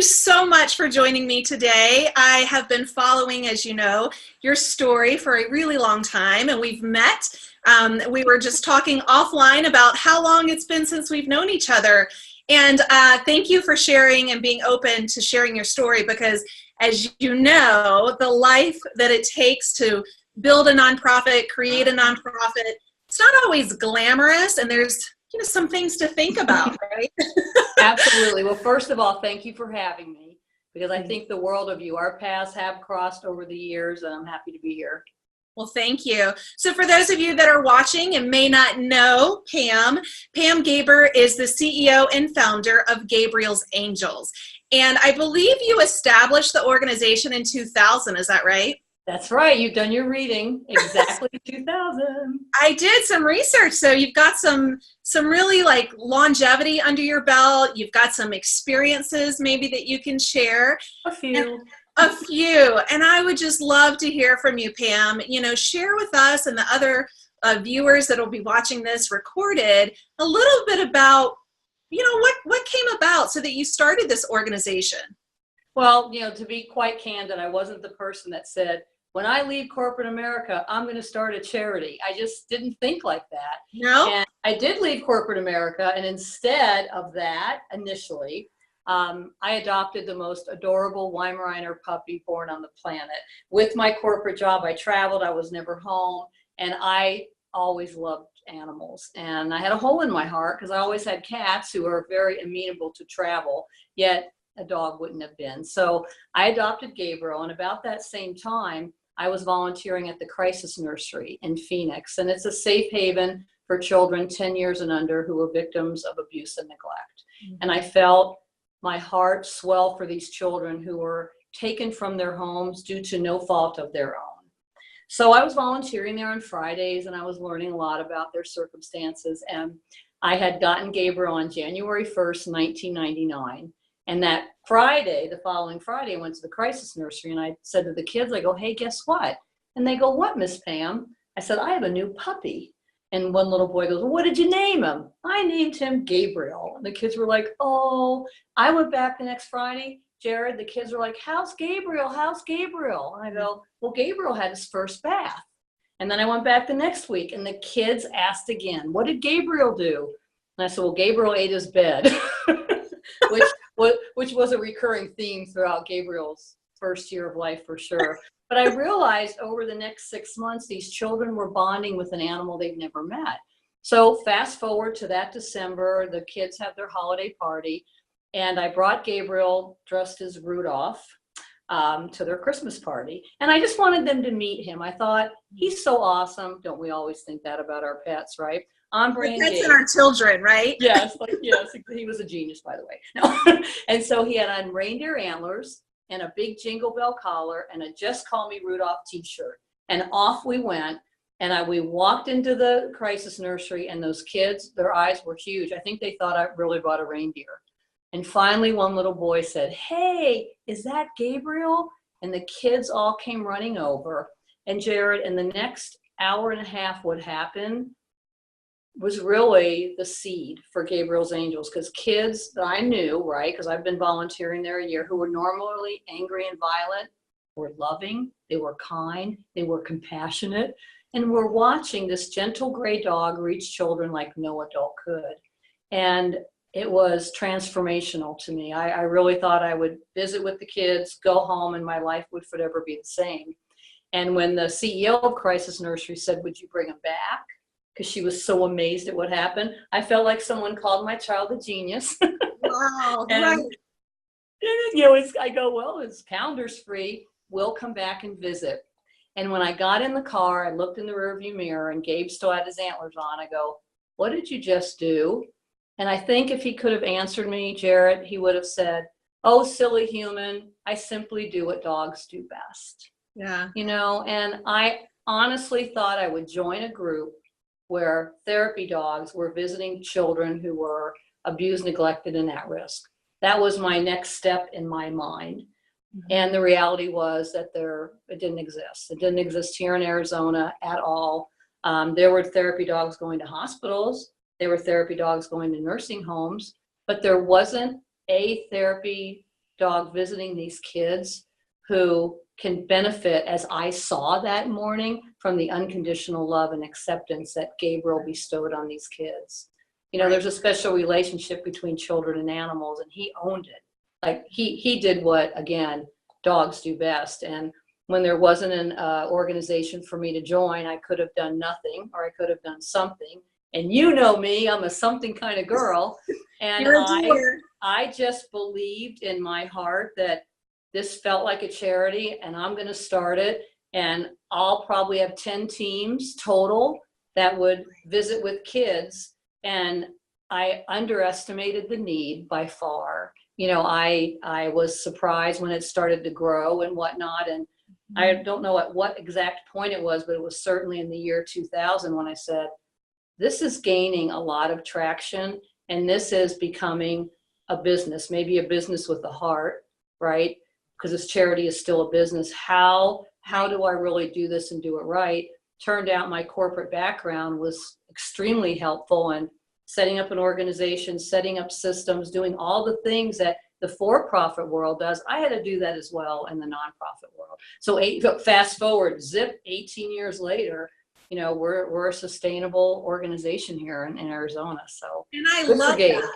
so much for joining me today. I have been following, as you know, your story for a really long time, and we've met. We were just talking offline about how long it's been since we've known each other. And thank you for sharing and being open to sharing your story, because as you know, the life that it takes to build a nonprofit, create a nonprofit, it's not always glamorous, and there's some things to think about, right? Absolutely. Well, first of all, thank you for having me, because I think the world of you. Our paths have crossed over the years, and I'm happy to be here. Well, thank you. So for those of you that are watching and may not know Pam Gaber is the CEO and founder of Gabriel's Angels. And I believe you established the organization in 2000, is that right? That's right. You've done your reading. Exactly 2000. I did some research. So you've got some really like longevity under your belt. You've got some experiences maybe that you can share. A few. And I would just love to hear from you, Pam. Share with us and the other viewers that will be watching this recorded a little bit about, what came about so that you started this organization. Well, to be quite candid, I wasn't the person that said, when I leave corporate America, I'm going to start a charity. I just didn't think like that. No? And I did leave corporate America, and instead of that, initially, I adopted the most adorable Weimaraner puppy born on the planet. With my corporate job, I traveled, I was never home, and I always loved animals. And I had a hole in my heart because I always had cats who are very amenable to travel, yet a dog wouldn't have been. So I adopted Gabriel, and about that same time, I was volunteering at the Crisis Nursery in Phoenix, and it's a safe haven for children 10 years and under who were victims of abuse and neglect. Mm-hmm. And I felt my heart swell for these children who were taken from their homes due to no fault of their own. So I was volunteering there on Fridays, and I was learning a lot about their circumstances. And I had gotten Gabriel on January 1st, 1999. And that Friday, the following Friday, I went to the Crisis Nursery, and I said to the kids, I go, hey, guess what? And they go, what, Miss Pam? I said, I have a new puppy. And one little boy goes, well, what did you name him? I named him Gabriel. And the kids were like, oh. I went back the next Friday, Jared, the kids were like, how's Gabriel? How's Gabriel? And I go, well, Gabriel had his first bath. And then I went back the next week, and the kids asked again, what did Gabriel do? And I said, well, Gabriel ate his bed, which was a recurring theme throughout Gabriel's first year of life for sure. But I realized over the next 6 months, these children were bonding with an animal they've never met. So fast forward to that December, the kids have their holiday party, and I brought Gabriel dressed as Rudolph to their Christmas party. And I just wanted them to meet him. I thought, he's so awesome. Don't we always think that about our pets, right? Pets and our children, right? Yes, yes. He was a genius, by the way. No. And so he had on reindeer antlers and a big jingle bell collar and a Just Call Me Rudolph t-shirt. And off we went. And we walked into the Crisis Nursery, and those kids, their eyes were huge. I think they thought I really bought a reindeer. And finally, one little boy said, hey, is that Gabriel? And the kids all came running over. And Jared, in the next hour and a half, what happened was really the seed for Gabriel's Angels, because kids that I knew, right, because I've been volunteering there a year, who were normally angry and violent, were loving, they were kind, they were compassionate, and were watching this gentle gray dog reach children like no adult could. And it was transformational to me. I really thought I would visit with the kids, go home, and my life would forever be the same. And when the CEO of Crisis Nursery said, would you bring him back? Because she was so amazed at what happened, I felt like someone called my child a genius. Wow, and, right. I go, well, his calendar's free. We'll come back and visit. And when I got in the car, I looked in the rearview mirror, and Gabe still had his antlers on. I go, what did you just do? And I think if he could have answered me, Jared, he would have said, oh, silly human, I simply do what dogs do best. Yeah. And I honestly thought I would join a group where therapy dogs were visiting children who were abused, neglected, and at risk. That was my next step in my mind. Mm-hmm. And the reality was that it didn't exist. It didn't exist here in Arizona at all. There were therapy dogs going to hospitals. There were therapy dogs going to nursing homes, but there wasn't a therapy dog visiting these kids who can benefit, as I saw that morning, from the unconditional love and acceptance that Gabriel bestowed on these kids. You know, there's a special relationship between children and animals, and he owned it. Like he did what, again, dogs do best. And when there wasn't an organization for me to join, I could have done nothing, or I could have done something. And you know me, I'm a something kind of girl. And I just believed in my heart that this felt like a charity, and I'm going to start it. And I'll probably have 10 teams total that would visit with kids. And I underestimated the need by far. You know, I was surprised when it started to grow and whatnot. And I don't know at what exact point it was, but it was certainly in the year 2000 when I said, this is gaining a lot of traction, and this is becoming a business, maybe a business with a heart, right? Because this charity is still a business. How do I really do this and do it right? Turned out my corporate background was extremely helpful in setting up an organization, setting up systems, doing all the things that the for-profit world does. I had to do that as well in the nonprofit world. So fast forward, 18 years later, you know, we're a sustainable organization here in Arizona. So, and I love that.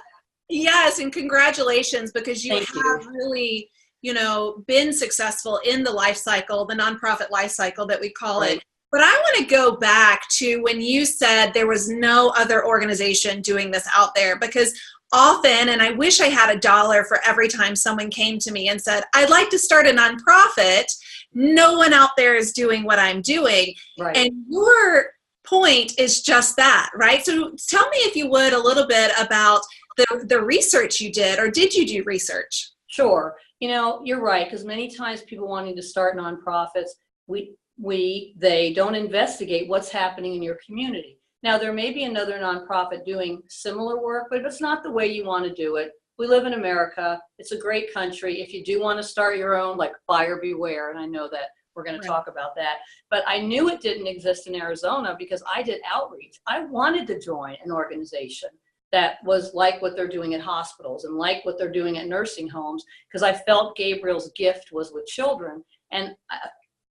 Yes, and congratulations, because you have really, you know, been successful in the life cycle, the nonprofit life cycle that we call it. But I want to go back to when you said there was no other organization doing this out there, because often, and I wish I had $1 for every time someone came to me and said, I'd like to start a nonprofit, no one out there is doing what I'm doing. Right. And your point is just that, right? So tell me, if you would, a little bit about the research you did, or did you do research? Sure. You know, you're right, because many times people wanting to start nonprofits, they don't investigate what's happening in your community. Now, there may be another nonprofit doing similar work, but if it's not the way you want to do it, we live in America. It's a great country. If you do want to start your own, like, buyer beware, and I know that we're going to talk about that. But I knew it didn't exist in Arizona because I did outreach. I wanted to join an organization that was like what they're doing at hospitals and like what they're doing at nursing homes, because I felt Gabriel's gift was with children. And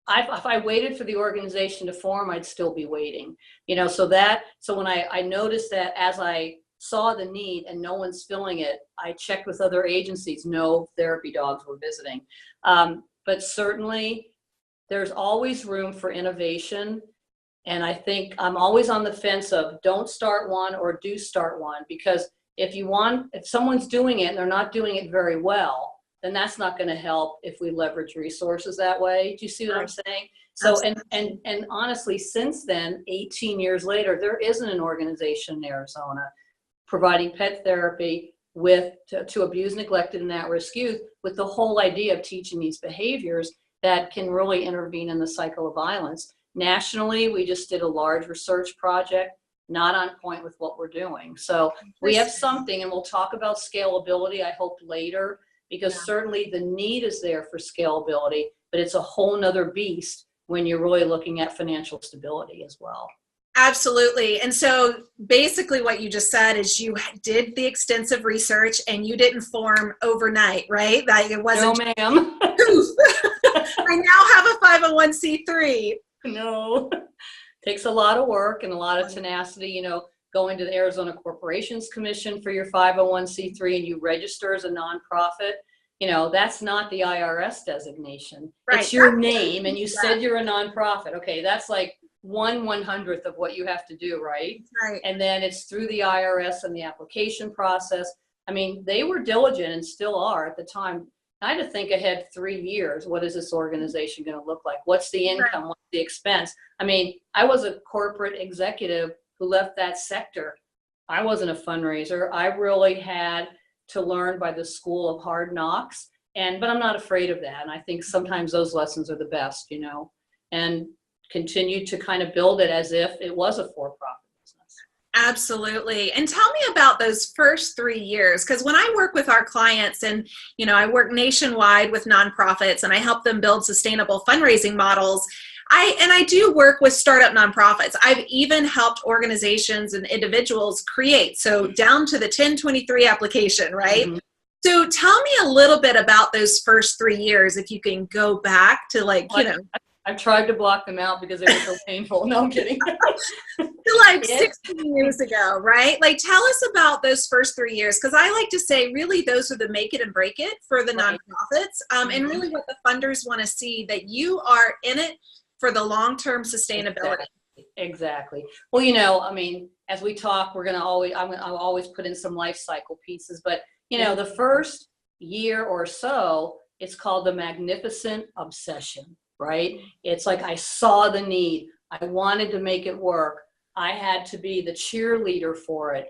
if I waited for the organization to form, I'd still be waiting. You know, so when I noticed that, as I saw the need and no one's filling it, I checked with other agencies. No therapy dogs were visiting. But certainly there's always room for innovation. And I think I'm always on the fence of don't start one or do start one, because if someone's doing it and they're not doing it very well, then that's not going to help if we leverage resources that way. Do you see what I'm saying? So, and honestly, since then, 18 years later, there isn't an organization in Arizona providing pet therapy to abused, neglected, and at-risk youth, with the whole idea of teaching these behaviors that can really intervene in the cycle of violence. Nationally, we just did a large research project, not on point with what we're doing. So we have something, and we'll talk about scalability, I hope, later, because certainly the need is there for scalability, but it's a whole nother beast when you're really looking at financial stability as well. Absolutely. And so basically what you just said is you did the extensive research and you didn't form overnight, right? Like it wasn't. No, ma'am. I now have a 501c3. No, takes a lot of work and a lot of tenacity, you know, going to the Arizona Corporations Commission for your 501c3 and you register as a nonprofit. You know, that's not the IRS designation. Right. It's your name and you said you're a nonprofit. Okay, that's like 1/100th of what you have to do, right? Right. And then it's through the IRS and the application process. I mean, they were diligent and still are at the time. I had to think ahead 3 years. What is this organization going to look like? What's the income? What's the expense? I mean, I was a corporate executive who left that sector. I wasn't a fundraiser. I really had to learn by the school of hard knocks. But I'm not afraid of that. And I think sometimes those lessons are the best, you know, and continue to kind of build it as if it was a for-profit business. Absolutely. And tell me about those first 3 years, because when I work with our clients, and you know, I work nationwide with nonprofits and I help them build sustainable fundraising models. I do work with startup nonprofits. I've even helped organizations and individuals create, so down to the 1023 application, right? Mm-hmm. So tell me a little bit about those first 3 years, if you can go back to I've tried to block them out because they were so painful. No, I'm kidding. to like 16 years ago, right? Like tell us about those first 3 years, because I like to say really those are the make it and break it for the Right. nonprofits, and really what the funders want to see, that you are in it for the long-term sustainability. Exactly. Well, you know, I mean, as we talk, I'll always put in some life cycle pieces, but you know, the first year or so, it's called the magnificent obsession, right? It's like I saw the need. I wanted to make it work. I had to be the cheerleader for it.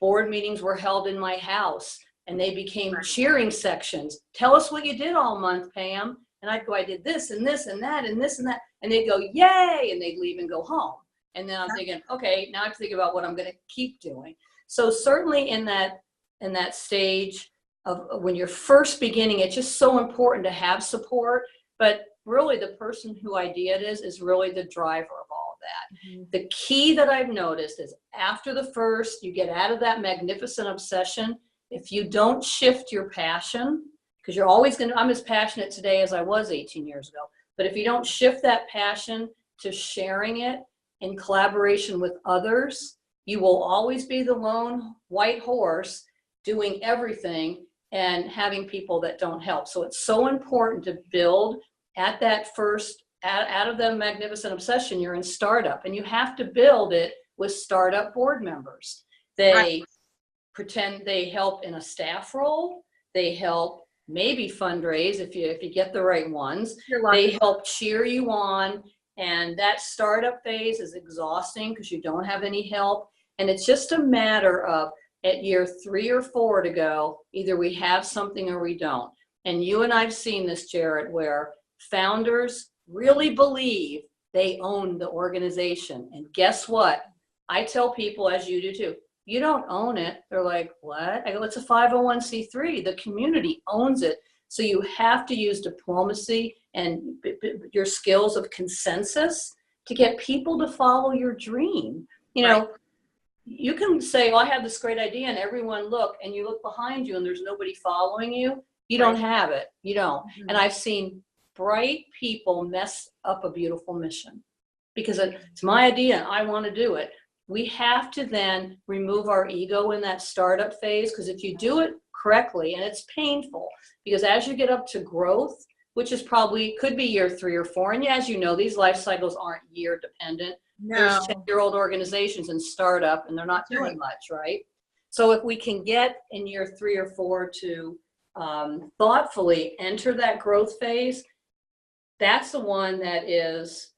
Board meetings were held in my house and they became cheering sections. Tell us what you did all month, Pam. And I'd go, I did this and this and that and this and that. And they'd go, yay. And they'd leave and go home. And then I'm thinking, okay, now I have to think about what I'm going to keep doing. So certainly in that stage of when you're first beginning, it's just so important to have support. But really the person who idea it is really the driver of all of that. Mm-hmm. The key that I've noticed is after the first, you get out of that magnificent obsession. If you don't shift your passion, because you're always I'm as passionate today as I was 18 years ago. But if you don't shift that passion to sharing it in collaboration with others, you will always be the lone white horse doing everything and having people that don't help. So it's so important to build at that first, out of the magnificent obsession, you're in startup, and you have to build it with startup board members. They pretend they help in a staff role. They help maybe fundraise if you get the right ones. They help cheer you on. And that startup phase is exhausting because you don't have any help. And it's just a matter of at year 3 or 4 to go, either we have something or we don't. And you and I've seen this, Jared, where founders really believe they own the organization. And guess what? I tell people, as you do too, you don't own it. They're like, what? I go, it's a 501c3. The community owns it. So you have to use diplomacy and your skills of consensus to get people to follow your dream. You know, you can say, well, I have this great idea, and everyone look, and you look behind you and there's nobody following you. You don't have it. You don't. Mm-hmm. And I've seen bright people mess up a beautiful mission because it's my idea and I want to do it. We have to then remove our ego in that startup phase, because if you do it correctly, and it's painful, because as you get up to growth, which is probably could be year 3 or 4, and as you know, these life cycles aren't year dependent. No. There's 10-year-old organizations in startup and they're not doing much, right? So if we can get in year 3 or 4 to thoughtfully enter that growth phase, that's the one that is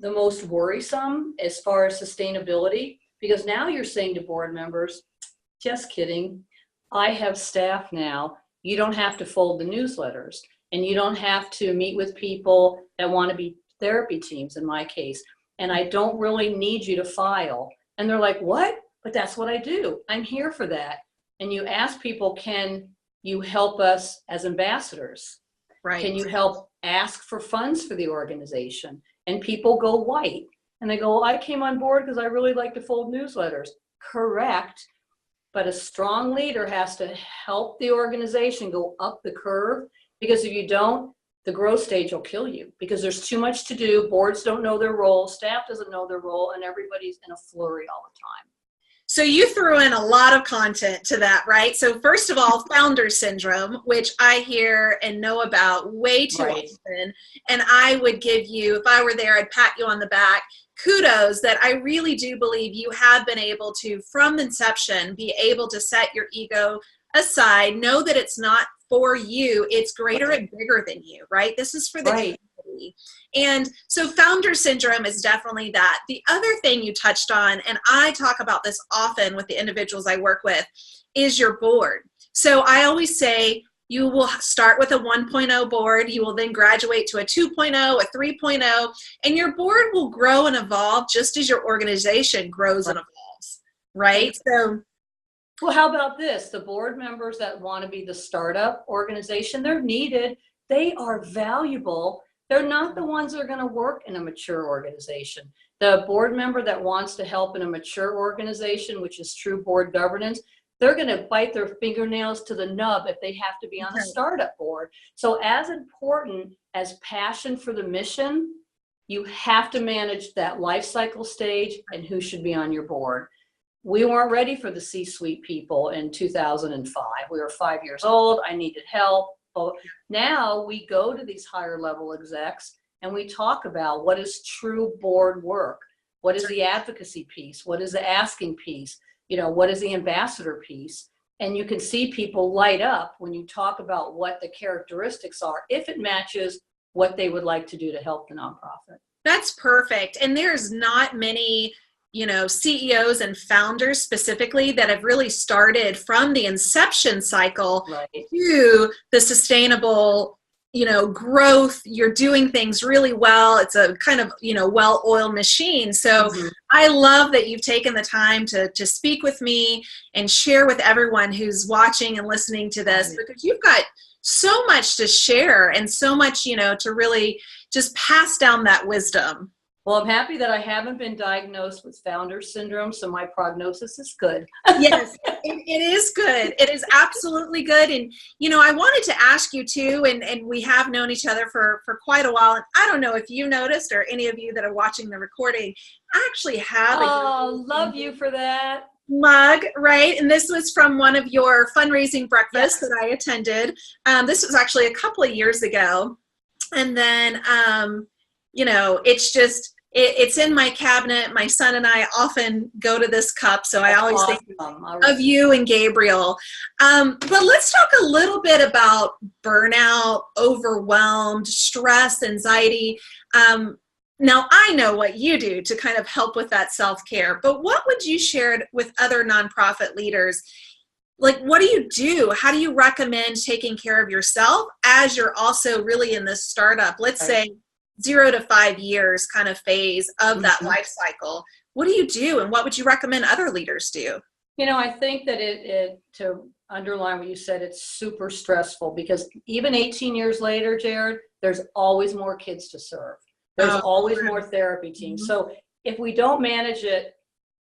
the most worrisome as far as sustainability, because now you're saying to board members, just kidding, I have staff now. You don't have to fold the newsletters, and you don't have to meet with people that want to be therapy teams in my case, and I don't really need you to file. And they're like, what? But that's what I do. I'm here for that. And you ask people, can you help us as ambassadors? Right. Can you help ask for funds for the organization? And people go white and they go, well, I came on board because I really like to fold newsletters. Correct. But a strong leader has to help the organization go up the curve, because if you don't, the growth stage will kill you, because there's too much to do. Boards don't know their role. Staff doesn't know their role, and everybody's in a flurry all the time. So you threw in a lot of content to that, right? So first of all, founder syndrome, which I hear and know about way too often. And I would give you, if I were there, I'd pat you on the back. Kudos that I really do believe you have been able to, from inception, be able to set your ego aside, know that it's not for you, it's greater and bigger than you, right? This is for the community. And so founder syndrome is definitely that. The other thing you touched on, and I talk about this often with the individuals I work with, is your board. So I always say you will start with a 1.0 board, you will then graduate to a 2.0, a 3.0, and your board will grow and evolve just as your organization grows and evolves, right? So, well, how about this? The board members that want to be the startup organization, they're needed. They are valuable. They're not the ones that are going to work in a mature organization. The board member that wants to help in a mature organization, which is true board governance, they're going to bite their fingernails to the nub if they have to be on a startup board. So as important as passion for the mission, you have to manage that life cycle stage and who should be on your board. We weren't ready for the C-suite people in 2005. We were 5 years old. I needed help. But now we go to these higher level execs and we talk about what is true board work. What is the advocacy piece? What is the asking piece? You know, what is the ambassador piece? And you can see people light up when you talk about what the characteristics are, if it matches what they would like to do to help the nonprofit. That's perfect. And there's not many, you know, CEOs and founders specifically that have really started from the inception cycle to the sustainable, you know, growth. You're doing things really well. It's a kind of, you know, well-oiled machine. So I love that you've taken the time to speak with me and share with everyone who's watching and listening to this, because you've got so much to share and so much, you know, to really just pass down that wisdom. Well, I'm happy that I haven't been diagnosed with founder syndrome, so my prognosis is good. Yes, it is good. It is absolutely good. And, you know, I wanted to ask you too, and we have known each other for quite a while. And I don't know if you noticed, or any of you that are watching the recording, I actually have love you for that. Mug, right? And this was from one of your fundraising breakfasts that I attended. This was actually a couple of years ago. And then, you know, it's just, it's in my cabinet. My son and I often go to this cup, so I always think of you and Gabriel. But let's talk a little bit about burnout, overwhelmed, stress, anxiety. Now, I know what you do to kind of help with that self-care, but what would you share with other nonprofit leaders? Like, what do you do? How do you recommend taking care of yourself as you're also really in this startup, let's say 0 to 5 years kind of phase of that life cycle? What do you do, and what would you recommend other leaders do? You know, I think that to underline what you said, it's super stressful, because even 18 years later, Jared, there's always more kids to serve. There's always more therapy teams. So if we don't manage it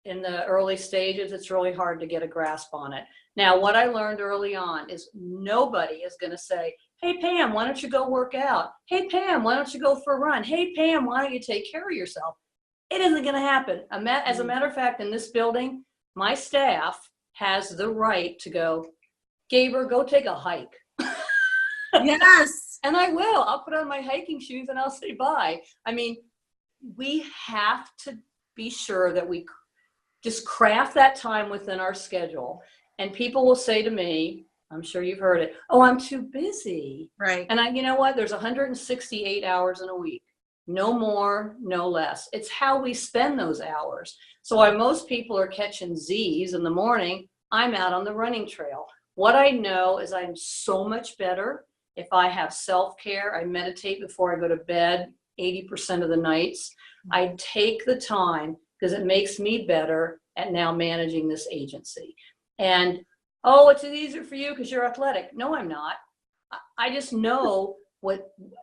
in the early stages, it's really hard to get a grasp on it. Now, what I learned early on is nobody is going to say, hey, Pam, why don't you go work out? Hey, Pam, why don't you go for a run? Hey, Pam, why don't you take care of yourself? It isn't going to happen. As a matter of fact, in this building, my staff has the right to go, Gaber, go take a hike. Yes. And I will. I'll put on my hiking shoes and I'll say bye. I mean, we have to be sure that we just craft that time within our schedule. And people will say to me, I'm sure you've heard it, oh, I'm too busy. Right. And you know what? There's 168 hours in a week. No more, no less. It's how we spend those hours. So while most people are catching Z's in the morning, I'm out on the running trail. What I know is I'm so much better if I have self-care. I meditate before I go to bed 80% of the nights. I take the time because it makes me better at now managing this agency. And, oh, it's easier for you because you're athletic. No, I'm not. I just know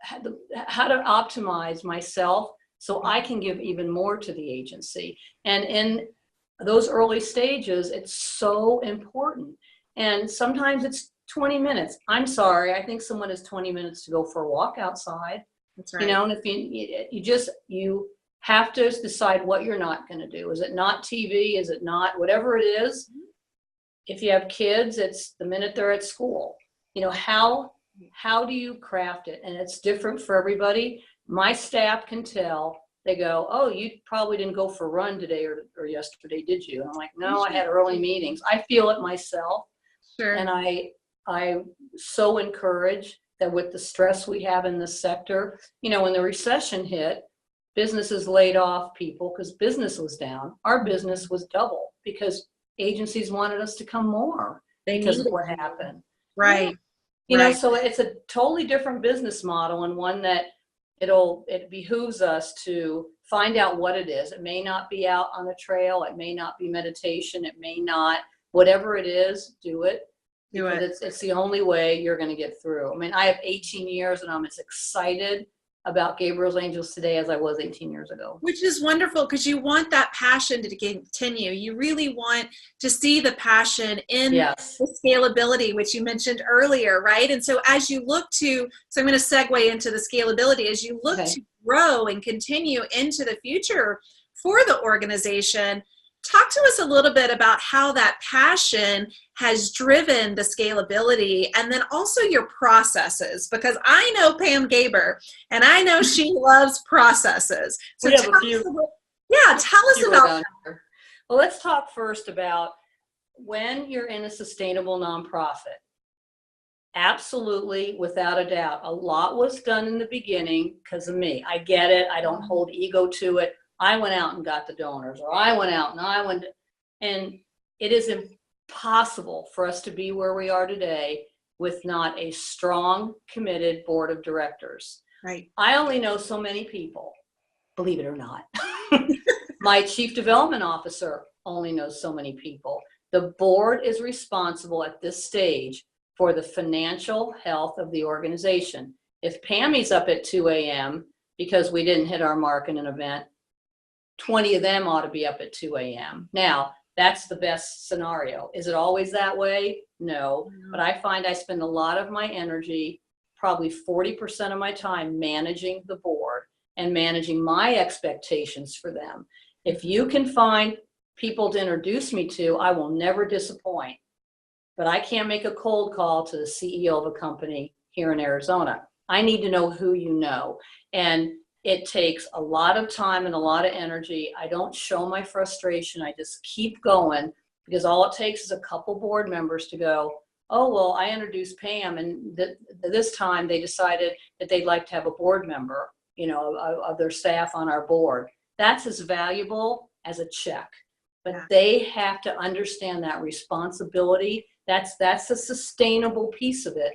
how to optimize myself so I can give even more to the agency. And in those early stages, it's so important. And sometimes it's 20 minutes. I'm sorry, I think someone has 20 minutes to go for a walk outside. That's right. You know, and if you have to decide what you're not going to do. Is it not TV? Is it not whatever it is? If you have kids, it's the minute they're at school. You know, how do you craft it? And it's different for everybody. My staff can tell. They go, oh, you probably didn't go for a run today or yesterday, did you? And I'm like, no, I had early meetings. I feel it myself. Sure. And I so encourage that with the stress we have in this sector, you know, when the recession hit, businesses laid off people because business was down. Our business was double because agencies wanted us to come more because of what happened. Right. You know, so it's a totally different business model, and one that it behooves us to find out what it is. It may not be out on a trail. It may not be meditation. It may not, whatever it is, do it. It's the only way you're going to get through. I mean, I have 18 years and I'm as excited about Gabriel's Angels today as I was 18 years ago. Which is wonderful, because you want that passion to continue. You really want to see the passion in Yes. the scalability, which you mentioned earlier, right? And so as you look to, so I'm going to segue into the scalability, as you look to grow and continue into the future for the organization, talk to us a little bit about how that passion has driven the scalability, and then also your processes, because I know Pam Gaber and I know she loves processes. So tell us about that. Well, let's talk first about when you're in a sustainable nonprofit. Absolutely, without a doubt, a lot was done in the beginning because of me. I get it. I don't hold ego to it. I went out and got the donors, or I went out and it is impossible for us to be where we are today with not a strong, committed board of directors. Right. I only know so many people, believe it or not. My chief development officer only knows so many people. The board is responsible at this stage for the financial health of the organization. If Pammy's up at 2 a.m. because we didn't hit our mark in an event, 20 of them ought to be up at 2 a.m. Now, that's the best scenario. Is it always that way? No. But I find I spend a lot of my energy, probably 40% of my time, managing the board and managing my expectations for them. If you can find people to introduce me to, I will never disappoint. But I can't make a cold call to the CEO of a company here in Arizona. I need to know who you know. And it takes a lot of time and a lot of energy. I don't show my frustration. I just keep going, because all it takes is a couple board members to go, oh, well, I introduced Pam, and this time they decided that they'd like to have a board member, of their staff on our board. That's as valuable as a check. But they have to understand that responsibility. That's the sustainable piece of it.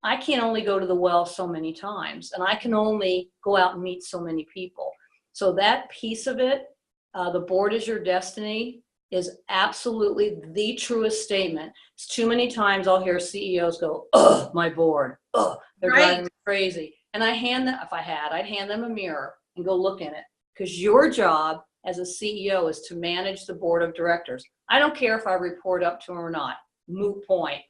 I can only go to the well so many times, and I can only go out and meet so many people. So that piece of it, the board is your destiny, is absolutely the truest statement. It's too many times I'll hear CEOs go, oh, my board, oh, they're driving me crazy. And I'd hand them a mirror and go look in it, because your job as a CEO is to manage the board of directors. I don't care if I report up to them or not, moot point.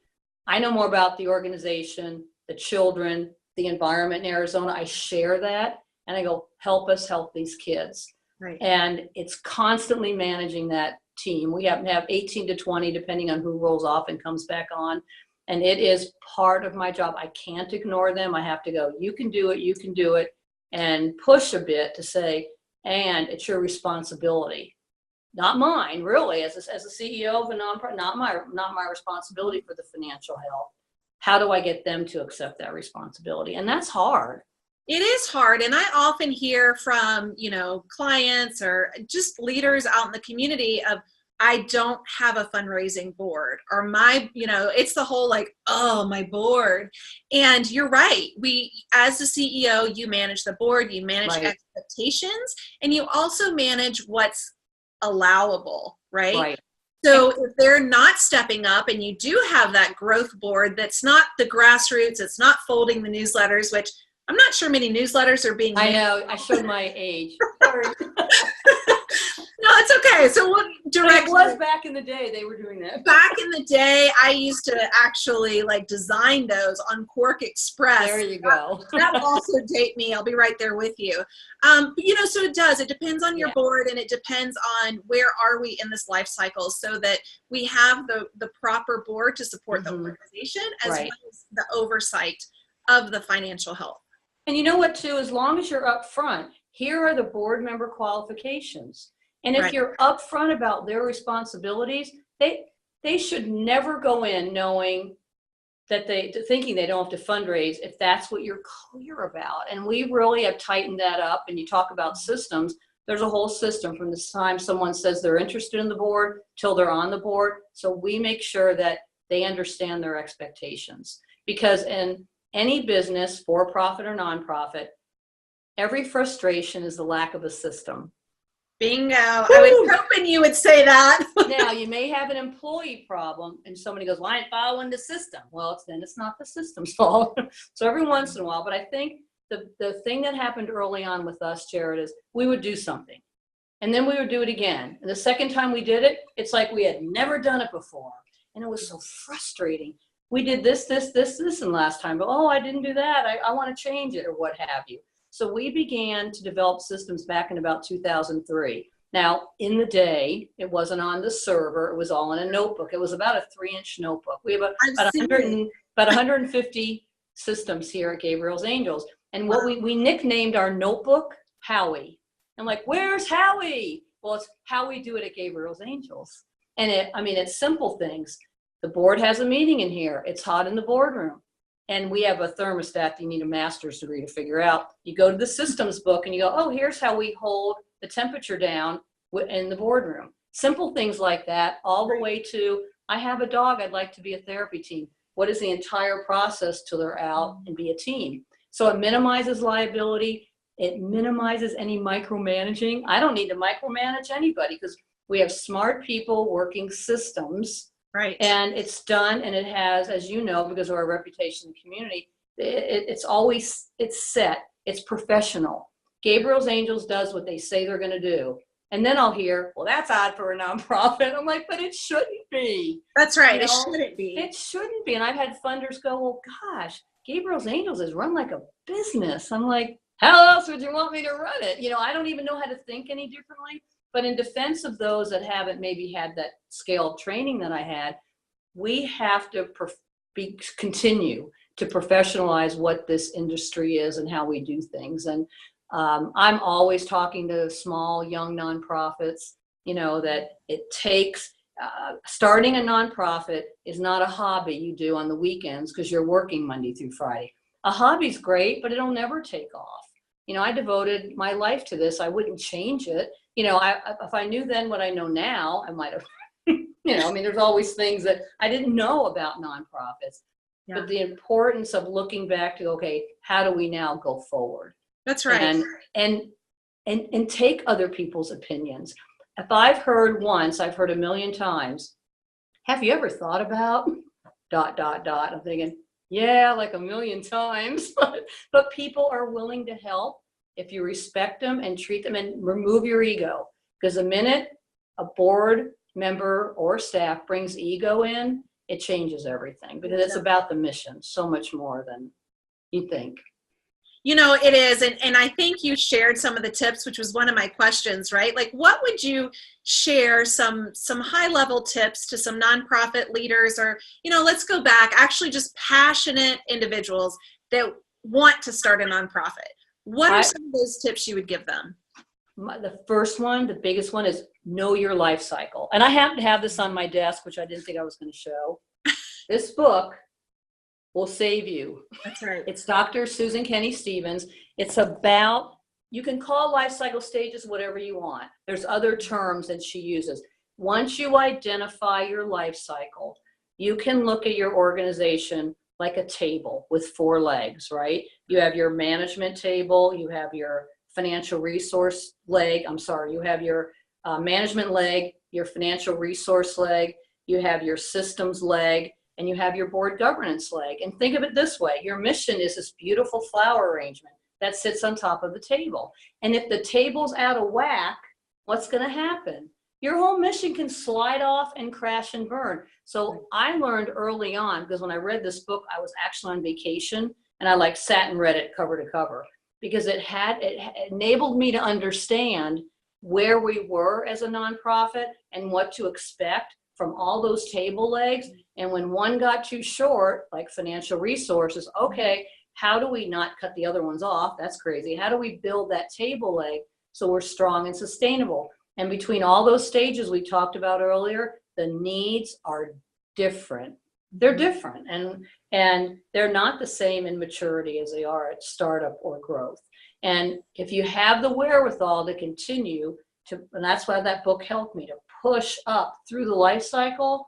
I know more about the organization, the children, the environment in Arizona. I share that, and I go, help us help these kids. Right. And it's constantly managing that team. We happen to have 18 to 20, depending on who rolls off and comes back on. And it is part of my job. I can't ignore them. I have to go, you can do it, and push a bit to say, and it's your responsibility. Not mine, really, as a CEO of a nonprofit, not my responsibility for the financial health. How do I get them to accept that responsibility? And that's hard. It is hard. And I often hear from, clients or just leaders out in the community of, I don't have a fundraising board, or it's the whole oh, my board. And you're right. As the CEO, you manage the board, you manage expectations, and you also manage what's allowable, right? So if they're not stepping up, and you do have that growth board that's not the grassroots, it's not folding the newsletters, which I'm not sure many newsletters are being made. I know, I showed my age. Sorry. No, it's okay. So what it was back in the day, they were doing that. Back in the day, I used to actually design those on Quark Express. There you go. That also date me. I'll be right there with you. So it does. It depends on your board, and it depends on where are we in this life cycle, so that we have the proper board to support the organization, as well as the oversight of the financial health. And you know what, too? As long as you're up front, here are the board member qualifications. And if you're upfront about their responsibilities, they should never go in knowing that thinking they don't have to fundraise if that's what you're clear about. And we really have tightened that up. And you talk about systems. There's a whole system from the time someone says they're interested in the board till they're on the board. So we make sure that they understand their expectations. Because in any business, for-profit or nonprofit, every frustration is the lack of a system. Bingo. I was hoping you would say that. Now, you may have an employee problem, and somebody goes, well, I ain't following the system. Well, then it's not the system's fault. So every once in a while, but I think the thing that happened early on with us, Jared, is we would do something and then we would do it again. And the second time we did it, it's like we had never done it before. And it was so frustrating. We did this, and last time, but oh, I didn't do that. I want to change it or what have you. So we began to develop systems back in about 2003. Now, in the day, it wasn't on the server. It was all in a notebook. It was about a 3-inch notebook. We have about 150 systems here at Gabriel's Angels. And what we nicknamed our notebook, Howie. I'm like, where's Howie? Well, it's how we do it at Gabriel's Angels. And it's simple things. The board has a meeting in here. It's hot in the boardroom. And we have a thermostat that you need a master's degree to figure out. You go to the systems book and you go, oh, here's how we hold the temperature down in the boardroom. Simple things like that, all the way to, I have a dog, I'd like to be a therapy team. What is the entire process till they're out and be a team? So it minimizes liability. It minimizes any micromanaging. I don't need to micromanage anybody because we have smart people working systems. Right. And it's done, and it has, as you know, because of our reputation in the community, it's set, it's professional. Gabriel's Angels does what they say they're going to do. And then I'll hear, well, that's odd for a nonprofit. I'm like, but it shouldn't be. That's right. You know, it shouldn't be. It shouldn't be. And I've had funders go, well, gosh, Gabriel's Angels is run like a business. I'm like, how else would you want me to run it? You know, I don't even know how to think any differently. But in defense of those that haven't maybe had that scaled training that I had, we have to continue to professionalize what this industry is and how we do things. And I'm always talking to small, young nonprofits, you know, that it takes, starting a nonprofit is not a hobby you do on the weekends because you're working Monday through Friday. A hobby's great, but it'll never take off. You know, I devoted my life to this. I wouldn't change it. You know, if I knew then what I know now, I might have, you know, I mean, there's always things that I didn't know about nonprofits. Yeah. But the importance of looking back to, okay, how do we now go forward? That's right. And take other people's opinions. If I've heard once, I've heard a million times, have you ever thought about ... I'm thinking, yeah, like a million times. But people are willing to help if you respect them and treat them and remove your ego. Because the minute a board member or staff brings ego in, it changes everything because it's about the mission so much more than you think. You know, it is. And I think you shared some of the tips, which was one of my questions, right? Like, what would you share some high level tips to some nonprofit leaders or, you know, let's go back, actually just passionate individuals that want to start a nonprofit? What are some of those tips you would give them? The first one, the biggest one is know your life cycle. And I happen to have this on my desk, which I didn't think I was going to show. This book will save you. That's right. It's Dr. Susan Kenny Stevens. It's about, you can call life cycle stages whatever you want. There's other terms that she uses. Once you identify your life cycle, you can look at your organization like a table with 4 legs, right? You have your management table, you have your financial resource leg, you have your management leg, your financial resource leg, you have your systems leg, and you have your board governance leg. And think of it this way, your mission is this beautiful flower arrangement that sits on top of the table. And if the table's out of whack, what's gonna happen? Your whole mission can slide off and crash and burn. So I learned early on, because when I read this book, I was actually on vacation and I sat and read it cover to cover because it enabled me to understand where we were as a nonprofit and what to expect from all those table legs. And when one got too short, like financial resources, okay, how do we not cut the other ones off? That's crazy. How do we build that table leg so we're strong and sustainable? And between all those stages we talked about earlier, the needs are different. They're different and they're not the same in maturity as they are at startup or growth. And if you have the wherewithal to continue to, and that's why that book helped me to push up through the life cycle,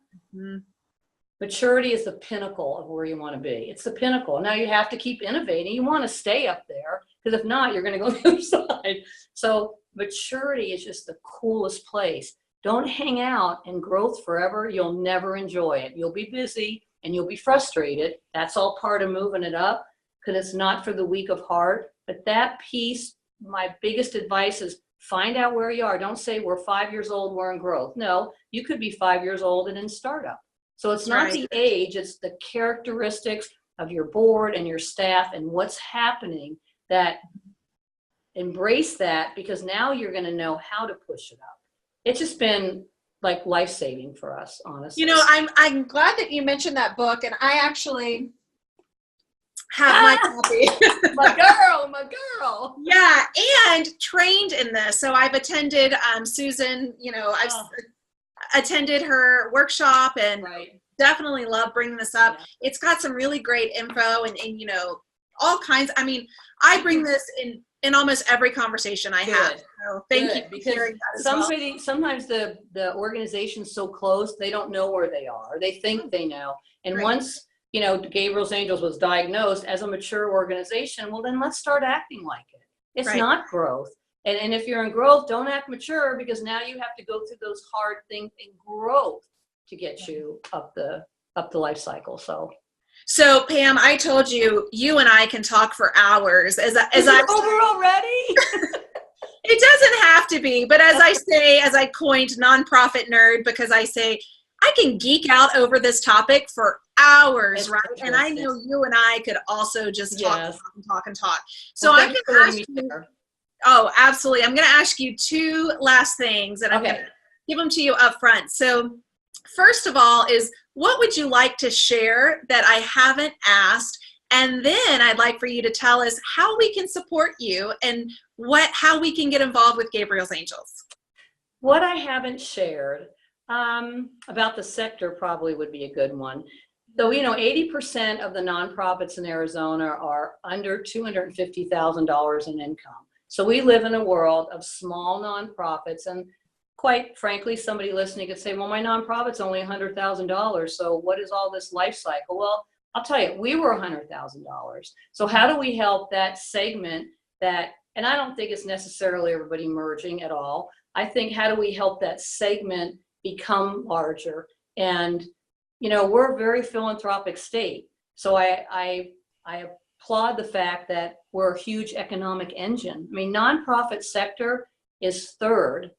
maturity is the pinnacle of where you want to be. It's the pinnacle. Now you have to keep innovating. You want to stay up there because if not, you're going to go to the other side. So maturity is just the coolest place. Don't hang out in growth forever. You'll never enjoy it. You'll be busy and you'll be frustrated. That's all part of moving it up. because it's not for the weak of heart. But that piece, my biggest advice is find out where you are. Don't say we're 5 years old, we're in growth. No, you could be 5 years old and in startup. So it's not the age, it's the characteristics of your board and your staff and what's happening. That embrace that, because now you're going to know how to push it up. It's just been like life-saving for us, honestly. You know, I'm glad that you mentioned that book, and I actually have my copy. my girl. Yeah, and trained in this. So I've attended Susan, you know, I've attended her workshop, and definitely love bringing this up. Yeah. It's got some really great info and, you know, all kinds. I mean, I bring this in almost every conversation I have. So thank you for sharing that as sometimes the organization's so close, they don't know where they are. They think they know. And once, you know, Gabriel's Angels was diagnosed as a mature organization, well, then let's start acting like it. It's not growth. And if you're in growth, don't act mature, because now you have to go through those hard things in growth to get you up the life cycle. So Pam, I told you, you and I can talk for hours. As I over already. It doesn't have to be, but as I say, as I coined nonprofit nerd, because I say I can geek out over this topic for hours, right? And I know you and I could also just talk and talk. So I can ask you. Oh, absolutely. I'm going to ask you two last things, and I'm going to give them to you up front. So first of all is, what would you like to share that I haven't asked? And then I'd like for you to tell us how we can support you and how we can get involved with Gabriel's Angels. What I haven't shared about the sector probably would be a good one. So, you know, 80% of the nonprofits in Arizona are under $250,000 in income. So we live in a world of small nonprofits, and quite frankly, somebody listening could say, well, my nonprofit's only $100,000. So what is all this life cycle? Well, I'll tell you, we were $100,000. So how do we help that segment that, and I don't think it's necessarily everybody merging at all. I think, how do we help that segment become larger? And, you know, we're a very philanthropic state. So I applaud the fact that we're a huge economic engine. I mean, nonprofit sector is the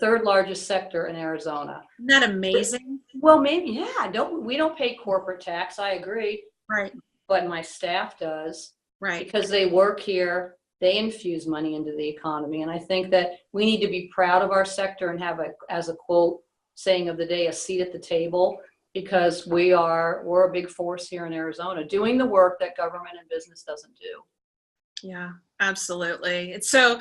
third largest sector in Arizona. Isn't that amazing? Well, maybe, yeah. We don't pay corporate tax. I agree. Right. But my staff does. Right. Because they work here, they infuse money into the economy. And I think that we need to be proud of our sector and have, as a quote saying of the day, a seat at the table, because we're a big force here in Arizona doing the work that government and business doesn't do. Yeah, absolutely. It's so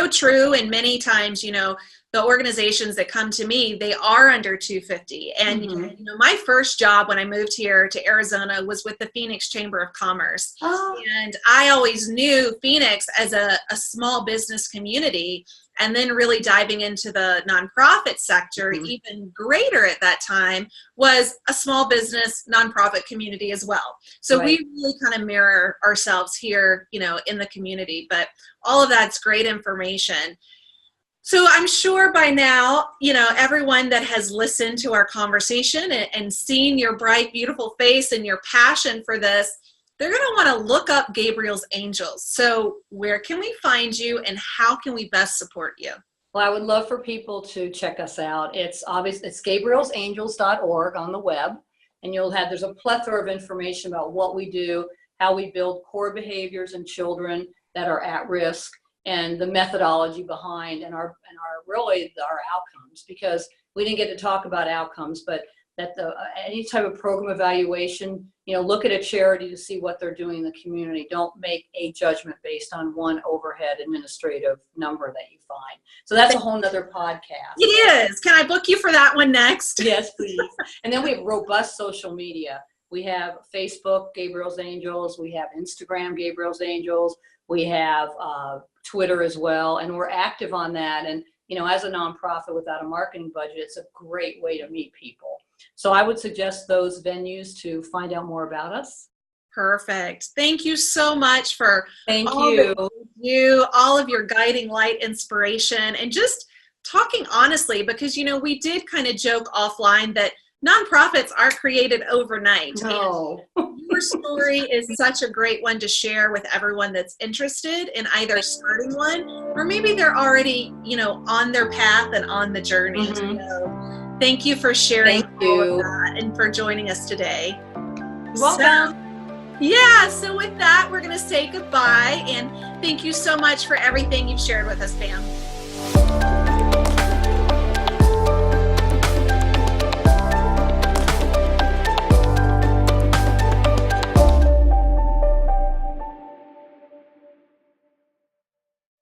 true. And many times, you know, the organizations that come to me, they are under 250. And, you know, my first job when I moved here to Arizona was with the Phoenix Chamber of Commerce. Oh. And I always knew Phoenix as a small business community. And then really diving into the nonprofit sector, even greater at that time, was a small business nonprofit community as well. So we really kind of mirror ourselves here, you know, in the community. But all of that's great information. So I'm sure by now, you know, everyone that has listened to our conversation and seen your bright, beautiful face and your passion for this, they're going to want to look up Gabriel's Angels. So where can we find you, and how can we best support you? Well, I would love for people to check us out. It's gabrielsangels.org on the web, and there's a plethora of information about what we do, how we build core behaviors in children that are at risk, and the methodology behind and our outcomes, because we didn't get to talk about outcomes, but that any type of program evaluation, you know, look at a charity to see what they're doing in the community. Don't make a judgment based on one overhead administrative number that you find. So that's a whole nother podcast. It is. Can I book you for that one next? Yes, please. And then we have robust social media. We have Facebook, Gabriel's Angels. We have Instagram, Gabriel's Angels. We have Twitter as well. And we're active on that. And, you know, as a nonprofit without a marketing budget, it's a great way to meet people. So I would suggest those venues to find out more about us. Perfect. Thank you so much for all of your guiding light, inspiration, and just talking honestly, because, you know, we did kind of joke offline that nonprofits aren't created overnight. No. Your story is such a great one to share with everyone that's interested in either starting one, or maybe they're already, on their path and on the journey. Mm-hmm. So thank you for sharing all of that and for joining us today. You're welcome. So with that, we're going to say goodbye, and thank you so much for everything you've shared with us, Pam.